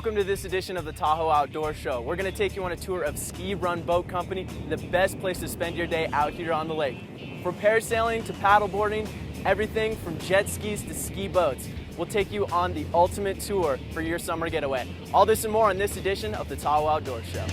welcome to this edition of the Tahoe Outdoor Show. We're going to take you on a tour of Ski Run Boat Company, the best place to spend your day out here on the lake. From parasailing to paddleboarding, everything from jet skis to ski boats. We'll take you on the ultimate tour for your summer getaway. All this and more on this edition of the Tahoe Outdoor Show.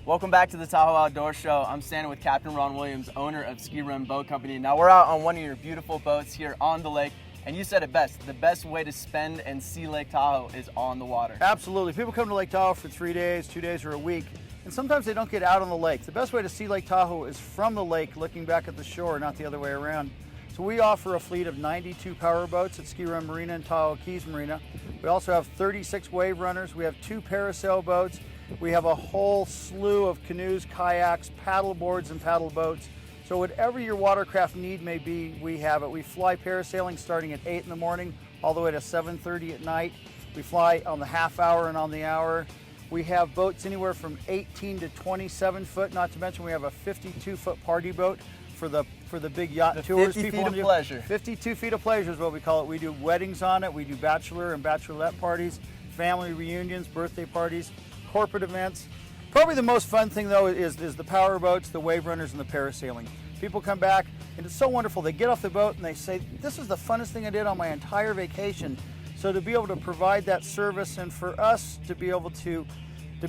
Welcome back to the Tahoe Outdoor Show. I'm standing with Captain Ron Williams, owner of Ski Run Boat Company. Now we're out on one of your beautiful boats here on the lake, and you said it best, the best way to spend and see Lake Tahoe is on the water. Absolutely. People come to Lake Tahoe for 3 days, 2 days, or a week, and sometimes they don't get out on the lake. The best way to see Lake Tahoe is from the lake, looking back at the shore, not the other way around. So we offer a fleet of 92 power boats at Ski Run Marina and Tahoe Keys Marina. We also have 36 wave runners. We have 2 parasail boats. We have a whole slew of canoes, kayaks, paddle boards, and paddle boats. So whatever your watercraft need may be, we have it. We fly parasailing starting at 8 in the morning all the way to 7:30 at night. We fly on the half hour and on the hour. We have boats anywhere from 18 to 27 foot, not to mention we have a 52-foot party boat for the big yacht tours. 50 feet of pleasure. 52 feet of pleasure is what we call it. We do weddings on it. We do bachelor and bachelorette parties, family reunions, birthday parties, corporate events. Probably the most fun thing though is the power boats, the wave runners, and the parasailing. People come back and it's so wonderful. They get off the boat and they say, this is the funnest thing I did on my entire vacation. So to be able to provide that service and for us to be able to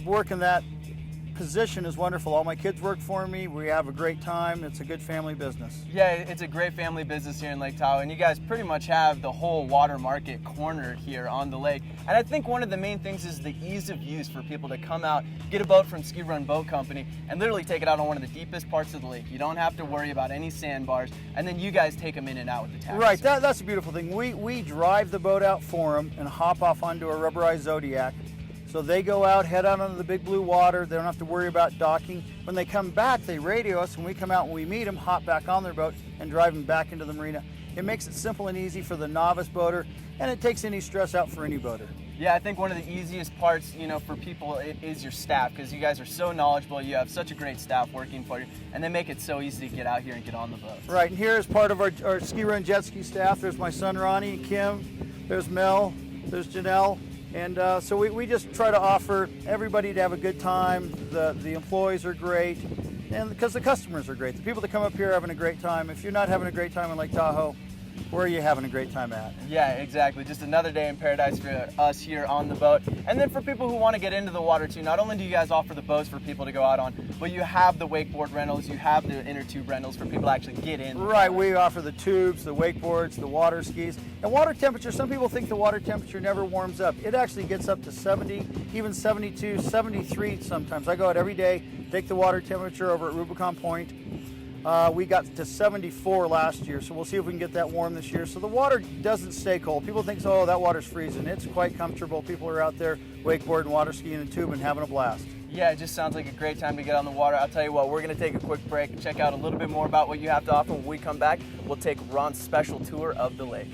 work in that position is wonderful. All my kids work for me. We have a great time. It's a good family business. Yeah, it's a great family business here in Lake Tahoe, and you guys pretty much have the whole water market cornered here on the lake. And I think one of the main things is the ease of use for people to come out, get a boat from Ski Run Boat Company, and literally take it out on one of the deepest parts of the lake. You don't have to worry about any sandbars, and then you guys take them in and out with the taxi. Right, that's a beautiful thing. We drive the boat out for them and hop off onto a rubberized Zodiac. So they go out, head out onto the big blue water. They don't have to worry about docking. When they come back, they radio us. When we come out and we meet them, hop back on their boat and drive them back into the marina. It makes it simple and easy for the novice boater, and it takes any stress out for any boater. Yeah, I think one of the easiest parts, for people is your staff, because you guys are so knowledgeable. You have such a great staff working for you, and they make it so easy to get out here and get on the boat. Right, and here is part of our Ski Run jet ski staff. There's my son Ronnie and Kim. There's Mel. There's Janelle. And so we just try to offer everybody to have a good time. The employees are great, and because the customers are great. The people that come up here are having a great time. If you're not having a great time in Lake Tahoe, where are you having a great time at? Yeah, exactly. Just another day in paradise for us here on the boat. And then for people who want to get into the water too, not only do you guys offer the boats for people to go out on, but you have the wakeboard rentals, you have the inner tube rentals for people to actually get in. Right, we offer the tubes, the wakeboards, the water skis. And water temperature, some people think the water temperature never warms up. It actually gets up to 70, even 72, 73 sometimes. I go out every day, take the water temperature over at Rubicon Point. We got to 74 last year, so we'll see if we can get that warm this year. So the water doesn't stay cold. People think, oh, that water's freezing. It's quite comfortable. People are out there wakeboarding, water skiing, and tubing, having a blast. Yeah, it just sounds like a great time to get on the water. I'll tell you what, we're going to take a quick break and check out a little bit more about what you have to offer. When we come back, we'll take Ron's special tour of the lake.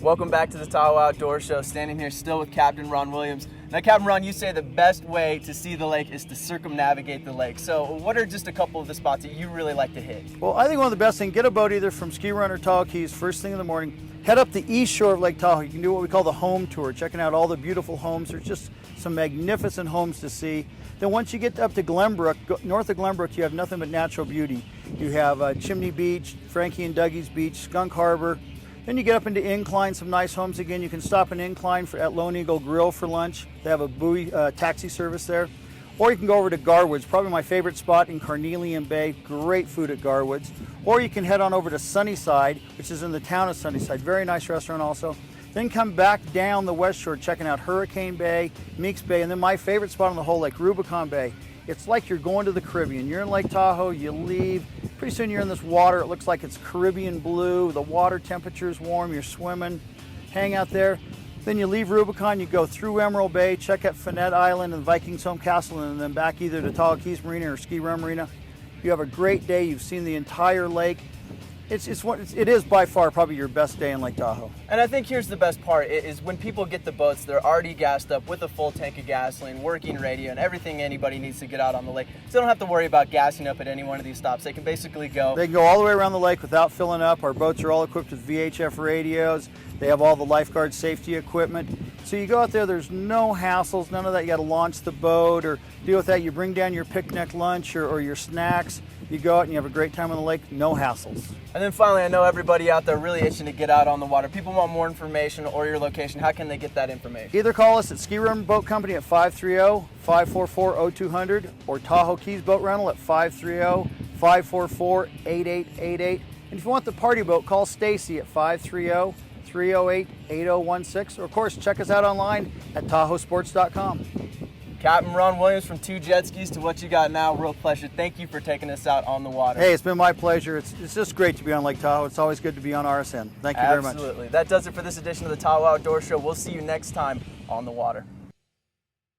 Welcome back to the Tahoe Outdoor Show. Standing here still with Captain Ron Williams. Now, Captain Ron, you say the best way to see the lake is to circumnavigate the lake. So what are just a couple of the spots that you really like to hit? Well, I think one of the best things, get a boat either from Ski Run or Tahoe Keys first thing in the morning. Head up the east shore of Lake Tahoe. You can do what we call the home tour, checking out all the beautiful homes. There's just some magnificent homes to see. Then once you get up to Glenbrook, north of Glenbrook, you have nothing but natural beauty. You have Chimney Beach, Frankie and Dougie's Beach, Skunk Harbor. Then you get up into Incline, some nice homes again. You can stop in Incline at Lone Eagle Grill for lunch. They have a buoy taxi service there. Or you can go over to Garwood's, probably my favorite spot in Carnelian Bay. Great food at Garwood's. Or you can head on over to Sunnyside, which is in the town of Sunnyside. Very nice restaurant also. Then come back down the west shore, checking out Hurricane Bay, Meeks Bay, and then my favorite spot on the whole lake, Rubicon Bay. It's like you're going to the Caribbean. You're in Lake Tahoe, you leave, pretty soon you're in this water. It looks like it's Caribbean blue. The water temperature is warm, you're swimming, hang out there. Then you leave Rubicon, you go through Emerald Bay, check out Finette Island and Vikings Home Castle, and then back either to Tahoe's Marina or Ski Run Marina. You have a great day. You've seen the entire lake. It is by far probably your best day in Lake Tahoe. And I think here's the best part is when people get the boats, they're already gassed up with a full tank of gasoline, working radio, and everything anybody needs to get out on the lake. So they don't have to worry about gassing up at any one of these stops. They can basically go. They can go all the way around the lake without filling up. Our boats are all equipped with VHF radios. They have all the lifeguard safety equipment. So you go out there, there's no hassles, none of that. You got to launch the boat or deal with that. You bring down your picnic lunch or your snacks. You go out and you have a great time on the lake, no hassles. And then finally, I know everybody out there really itching to get out on the water. People want more information or your location. How can they get that information? Either call us at Ski Run Boat Company at 530-544-0200 or Tahoe Keys Boat Rental at 530-544-8888. And if you want the party boat, call Stacy at 530-308-8016. Or of course, check us out online at Tahoesports.com. Captain Ron Williams from 2 Jet Skis to what you got now. Real pleasure. Thank you for taking us out on the water. Hey, it's been my pleasure. It's just great to be on Lake Tahoe. It's always good to be on RSN. Thank you very much. Absolutely. That does it for this edition of the Tahoe Outdoor Show. We'll see you next time on the water.